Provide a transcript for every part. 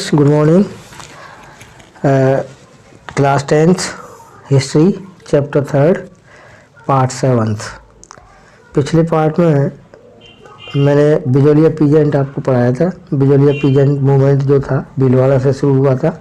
Students, good morning. Class 10th history chapter 3 part 7। पिछले part में मैंने बिजोलिया पीजेंट आपको पढ़ाया था। बिजोलिया पीजेंट मूवमेंट जो था भीलवाड़ा से शुरू हुआ था।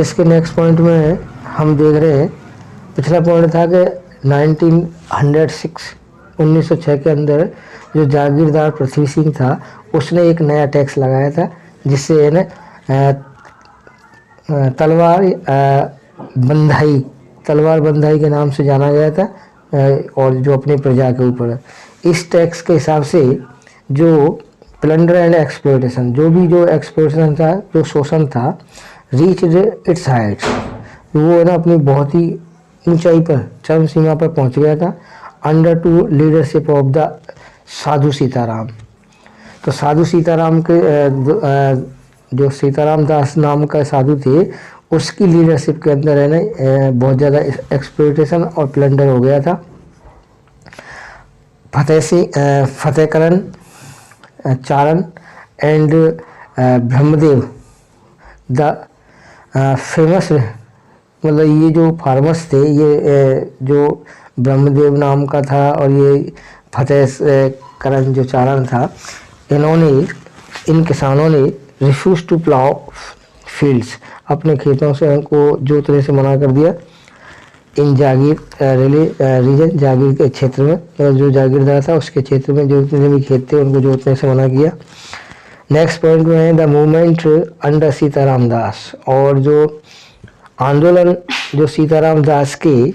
इसके नेक्स्ट पॉइंट में हम देख रहे हैं, पिछला पॉइंट था कि 1906 के अंदर जो जागीरदार पृथ्वी सिंह था उसने एक नया टैक्स लगाया था, जिससे तलवार बंधाई के नाम से जाना गया था, और जो अपनी प्रजा के ऊपर इस टैक्स के हिसाब से जो प्लंडर एंड एक्सप्लॉयटेशन, जो एक्सप्लॉयटेशन था, जो शोषण था, रीच इट्स हाइट, वो अपनी बहुत ही ऊंचाई पर, चरम सीमा पर पहुंच गया था, under to leadership of the Sadhu Sitaram. तो साधु सीताराम के जो सीताराम दास नाम का साधु थे, उसकी लीडरशिप के अंदर बहुत ज़्यादा एक्सप्लॉयटेशन और प्लंडर हो गया था। फतेहकरण चारण एंड ब्रह्मदेव द फेमस, मतलब ये जो फार्मर्स थे, ये जो ब्रह्मदेव नाम का था और ये फतेहकरण जो चारण था, इन किसानों ने रिफ्यूज टू प्लाउ फील्ड्स, अपने खेतों से उनको जोतने से मना कर दिया। इन जागीर रीजन, जागीर के क्षेत्र में, जो जागीरदार था उसके क्षेत्र में जो जितने भी खेत थे उनको जोतने से मना किया। नेक्स्ट पॉइंट में है द मूवमेंट अंडर सीताराम दास, और जो आंदोलन जो सीताराम दास के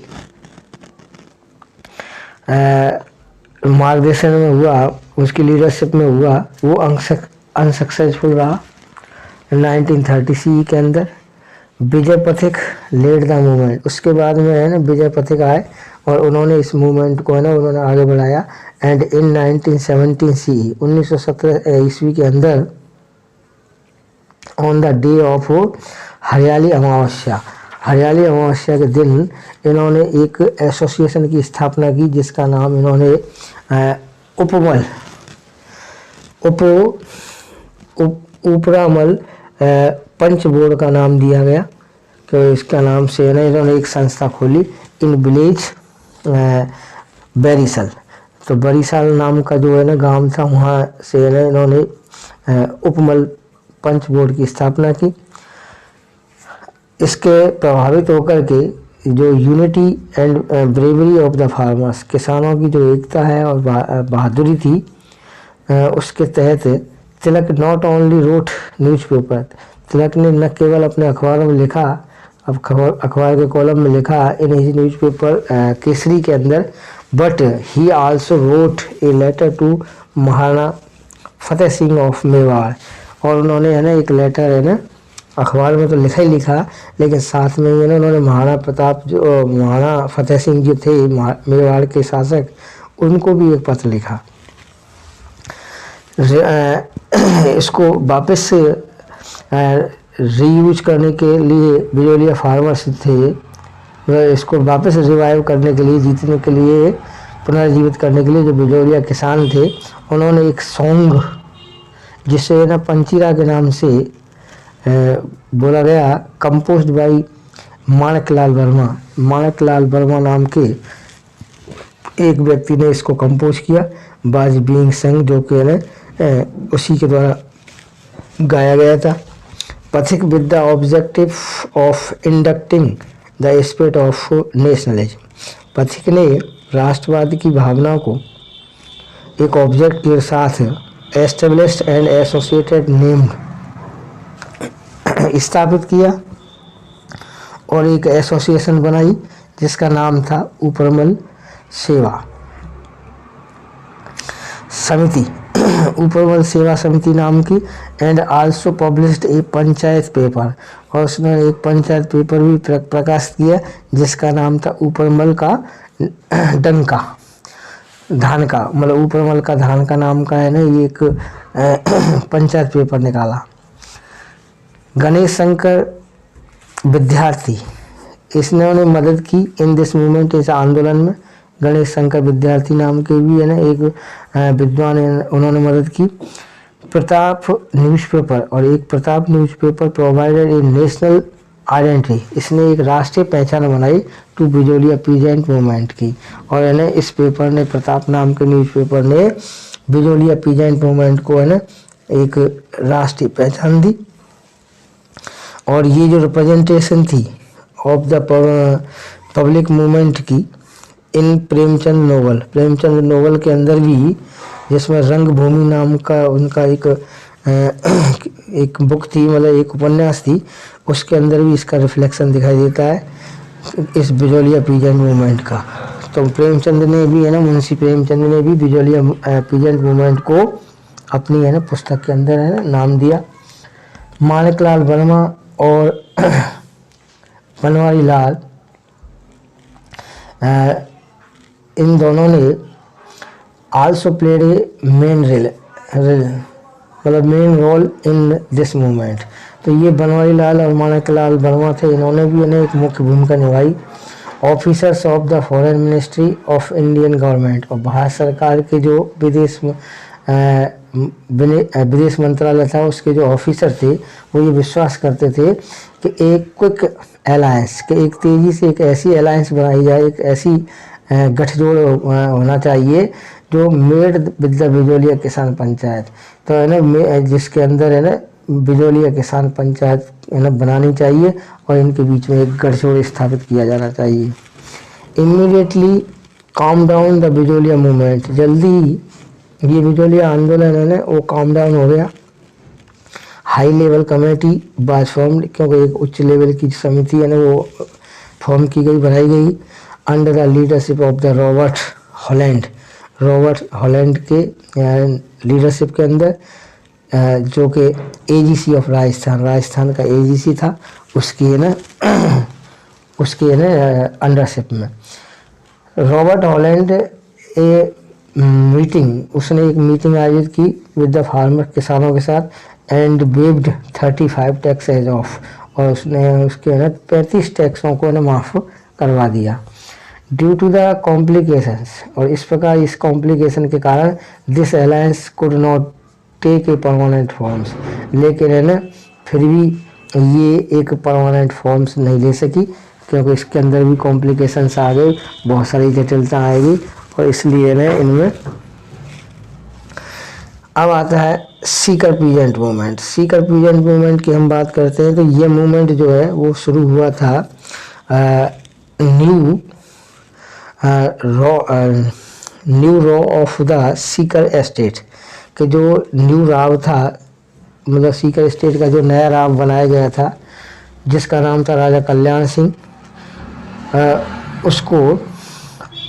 मार्गदर्शन में हुआ, उसकी लीडरशिप में हुआ, वो अनसक्सेसफुल रहा। 1930 के अंदर विजय पथिक लेड द मूवमेंट, उसके बाद में विजय पथिक आए और उन्होंने इस मूवमेंट को उन्होंने आगे बढ़ाया। एंड इन 1917 ईस्वी के अंदर ऑन द डे ऑफ हरियाली अमावस्या के दिन इन्होंने एक एसोसिएशन की स्थापना की, जिसका नाम इन्होंने उपरामल पंच बोर्ड का नाम दिया गया। तो इसका नाम से इन्होंने एक संस्था खोली इन विलेज बेरीसल। तो बरीसाल नाम का जो गांव था, वहाँ से इन्होंने उपमल पंच बोर्ड की स्थापना की। इसके प्रभावित होकर के जो unity and bravery of the farmers, किसानों की जो एकता है और बहादुरी थी, उसके तहत तिलक नॉट ओनली रोट न्यूज़पेपर, तिलक ने न केवल अपने अखबारों में लिखा, अखबार के कॉलम में लिखा इन हिज न्यूज़पेपर केसरी के अंदर, but he also wrote a letter to Maharana Fateh Singh of Mewar. और उन्होंने एक लेटर अखबार में तो लिखा ही लिखा, लेकिन साथ में उन्होंने महाराणा फतेह सिंह जो थे मेवाड़ के शासक, उनको भी एक पत्र लिखा। इसको वापस रीयूज करने के लिए बिजोलिया फार्मर्स थे, इसको वापस रिवाइव करने के लिए, जीतने के लिए, पुनर्जीवित करने के लिए जो बिजोलिया किसान थे, उन्होंने एक सॉन्ग, जिसे पंचीरा के नाम से बोला गया, कंपोज्ड बाई माणकलाल वर्मा नाम के एक व्यक्ति ने इसको कंपोज किया। बाज बीइंग संग, जो कि उसी के द्वारा गाया गया था। Pathik with the objective of inducting the spirit of nationalism, Pathik ने राष्ट्रवाद की भावना को एक ऑब्जेक्ट के साथ एस्टेब्लिश्ड एंड एसोसिएटेड नेम्ड स्थापित किया और एक एसोसिएशन बनाई जिसका नाम था उपरमल सेवा समिति, उपरमल सेवा समिति नाम की। And also published A panchayat paper, और उसने एक पंचायत पेपर भी प्रकाशित किया जिसका नाम था उपरमल का डंका, धान का, मतलब उपरमल का धान का नाम का ये एक पंचायत पेपर निकाला। गणेश शंकर विद्यार्थी, इसने उन्हें मदद की इन दिस मूवमेंट, इस आंदोलन में। गणेश शंकर विद्यार्थी नाम के भी एक विद्वान, उन्होंने मदद की। प्रताप न्यूज़पेपर, और एक प्रताप न्यूज़पेपर प्रोवाइडेड ए नेशनल आइडेंटिटी, इसने एक राष्ट्रीय पहचान बनाई टू बिजोलिया पीजेंट मूवमेंट की। और है ना इस पेपर ने, प्रताप नाम के न्यूज़पेपर ने बिजोलिया पीजेंट मूवमेंट को है ना एक राष्ट्रीय पहचान दी। और ये जो रिप्रेजेंटेशन थी ऑफ द पब्लिक मूवमेंट की इन प्रेमचंद नोवेल के अंदर भी, जिसमें रंगभूमि नाम का उनका एक बुक थी, मतलब एक उपन्यास थी, उसके अंदर भी इसका रिफ्लेक्शन दिखाई देता है इस बिजोलिया पीजेंट मूवमेंट का। तो प्रेमचंद ने भी है ना, मुंशी प्रेमचंद ने भी बिजोलिया पीजेंट मूवमेंट को अपनी है ना पुस्तक के अंदर है ना नाम दिया। माणिकलाल वर्मा और बनवारी लाल, इन दोनों ने also played a main role in this movement. तो ये बनवारी लाल और माणिकलाल वर्मा थे, इन्होंने भी इन्हें एक मुख्य भूमिका निभाई। Officers of the foreign ministry of Indian government, और भारत सरकार के जो विदेश मंत्रालय था उसके जो ऑफिसर थे वो ये विश्वास करते थे कि एक क्विक अलायंस, कि एक तेज़ी से एक ऐसी अलायंस बनाई जाए, एक ऐसी गठजोड़ होना चाहिए जो मेड विद द बिजोलिया किसान पंचायत। तो है ना जिसके अंदर है ना बिजोलिया किसान पंचायत है ना बनानी चाहिए और इनके बीच में एक गठजोड़ स्थापित किया जाना चाहिए। Immediately calm down the Bijolia movement, जल्दी ये बिजोलिया आंदोलन है ना वो काम डाउन हो गया। High level committee was formed, क्योंकि एक उच्च लेवल की समिति है ना वो फॉर्म की गई, बनाई गई under the leadership of the Robert Holland के लीडरशिप के अंदर, जो कि एजीसी ऑफ राजस्थान का एजीसी था, उसकी है ना अंडरशिप में। रॉबर्ट हॉलैंड उसने एक मीटिंग आयोजित की विद द फार्मर, किसानों के साथ, एंड वेव्ड 35 टैक्सेज ऑफ, और उसने उसके है ना 35 टैक्सों को ना माफ़ करवा दिया। ड्यू टू द कॉम्प्लिकेशंस, और इस प्रकार इस कॉम्प्लिकेशन के कारण this alliance could not take a permanent forms, लेकिन है ना फिर भी ये एक परमानेंट फॉर्म्स नहीं ले सकी, क्योंकि इसके अंदर भी कॉम्प्लिकेशंस आ गए, बहुत सारी जटिलता आएगी, और इसलिए ना इनमें। अब आता है Sikar peasant movement. Sikar peasant movement की हम बात करते हैं तो ये मूवमेंट जो है वो शुरू हुआ था new raw of the seeker estate, कि जो न्यू राव था, मतलब सीकर स्टेट का जो नया राव बनाया गया था जिसका नाम था राजा कल्याण सिंह, उसको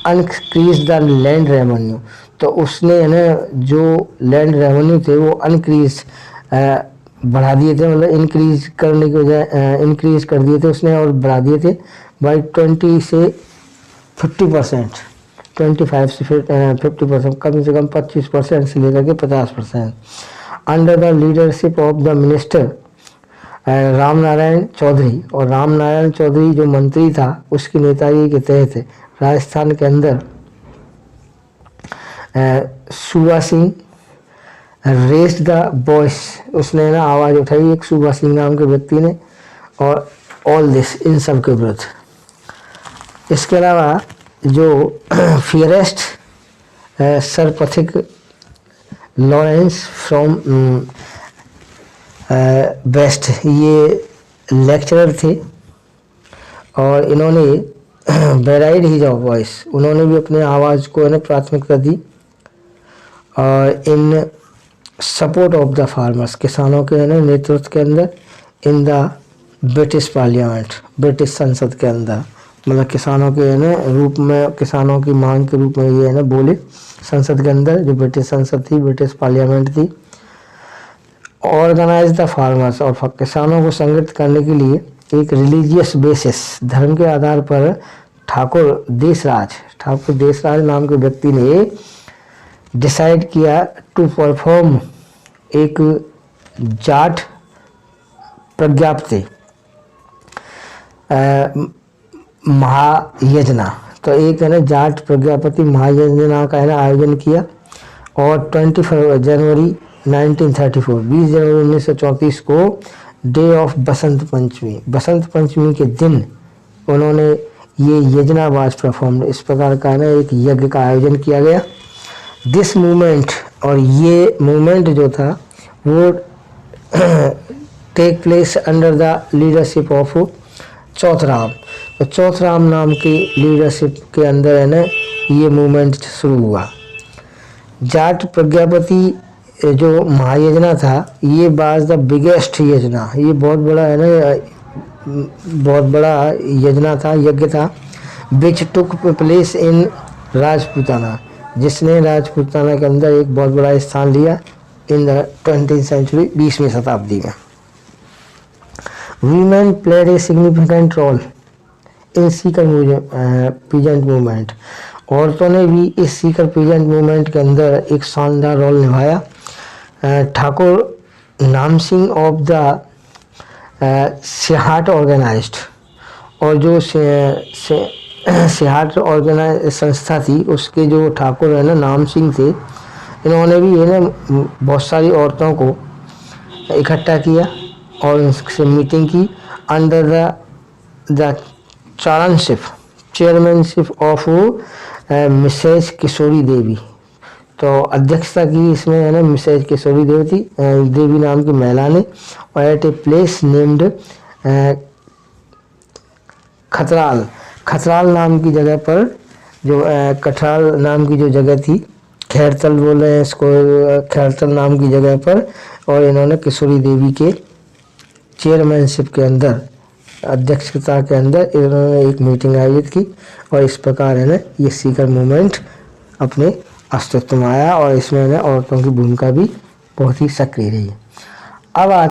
अनक्रीज द लैंड रेवेन्यू, तो उसने है ना जो लैंड रेवेन्यू थे वो अनक्रीज बढ़ा दिए थे, मतलब इंक्रीज करने की बजाय इंक्रीज कर दिए थे उसने, और बढ़ा दिए थे बाई 20 से 50%, 25 से 50%, कम से कम 25% से लेकर के 50%, under the leadership of the minister Ram Narayan Chaudhary. और राम नारायण चौधरी जो मंत्री था उसकी नेताजी के तहत राजस्थान के अंदर सूबा सिंह रेस्ड द वॉइस, उसने ना आवाज़ उठाई एक सूबा सिंह नाम के व्यक्ति ने, और ऑल दिस, इन सब के विरुद्ध। इसके अलावा जो फियरेस्ट सर पथिक लॉरेंस फ्रॉम वेस्ट, ये लेक्चरर थे और इन्होंने वेराइड हिज ऑफ वॉइस, उन्होंने भी अपने आवाज़ को है प्राथमिकता दी, और इन सपोर्ट ऑफ द फार्मर्स, किसानों के है ना नेतृत्व के अंदर, in the British parliament, British संसद के अंदर, मतलब किसानों के है ना रूप में, किसानों की मांग के रूप में ये है ना बोले संसद के अंदर, जो ब्रिटिश संसद थी, ब्रिटिश पार्लियामेंट थी। ऑर्गेनाइज द फार्मर्स, और किसानों को संगठित करने के लिए एक रिलीजियस बेसिस, धर्म के आधार पर ठाकुर देशराज नाम के व्यक्ति ने डिसाइड किया टू परफॉर्म एक जाट प्रज्ञाप्ति महायजना, तो एक है ना जाट प्रज्ञापति महायजना का है ना आयोजन किया, और 21 जनवरी 1934 20 जनवरी 1934 को डे ऑफ बसंत पंचमी के दिन उन्होंने ये यज्ञावाज परफॉर्म, इस प्रकार का ना एक यज्ञ का आयोजन किया गया। दिस मूवमेंट, और ये मूवमेंट जो था वो take place under the leadership of Chauthram. तो चौथराम नाम की लीडरशिप के अंदर है ना ये मूवमेंट शुरू हुआ। जाट प्रज्ञापति जो महायज्ञ था ये वाज द बिगेस्ट यज्ञ, ये बहुत बड़ा है ना, बहुत बड़ा यज्ञ था विच टुक प्लेस इन राजपूताना, जिसने राजपूताना के अंदर एक बहुत बड़ा स्थान लिया इन द 20th सेंचुरी, 20वीं शताब्दी में। Women played a significant role in Sikar peasant movement, औरतों ने भी इस सीकर पीजेंट मूवमेंट के अंदर एक शानदार रोल निभाया। ठाकुर नाम सिंह ऑफ द सिहाट ऑर्गेनाइज्ड, और जो सिहाट ऑर्गेनाइज संस्था थी उसके जो ठाकुर है ना नाम सिंह थे, इन्होंने भी है ना बहुत सारी औरतों को इकट्ठा किया और उनसे मीटिंग की under the chairmanship of Mrs Kishori Devi. तो अध्यक्षता की इसमें है ना मिसेज किशोरी देवी नाम की महिला ने, और एट ए प्लेस नेम्ड खतराल नाम की जगह पर, जो कठराल नाम की जो जगह थी, खैरतल बोल रहे हैं इसको, खैरतल नाम की जगह पर, और इन्होंने किशोरी देवी के चेयरमैनशिप के अंदर, अध्यक्षता के अंदर इन्होंने एक मीटिंग आयोजित की, और इस प्रकार है ना ये सीकर मूवमेंट अपने अस्तित्व में आया, और इसमें ना औरतों की भूमिका भी बहुत ही सक्रिय रही। अब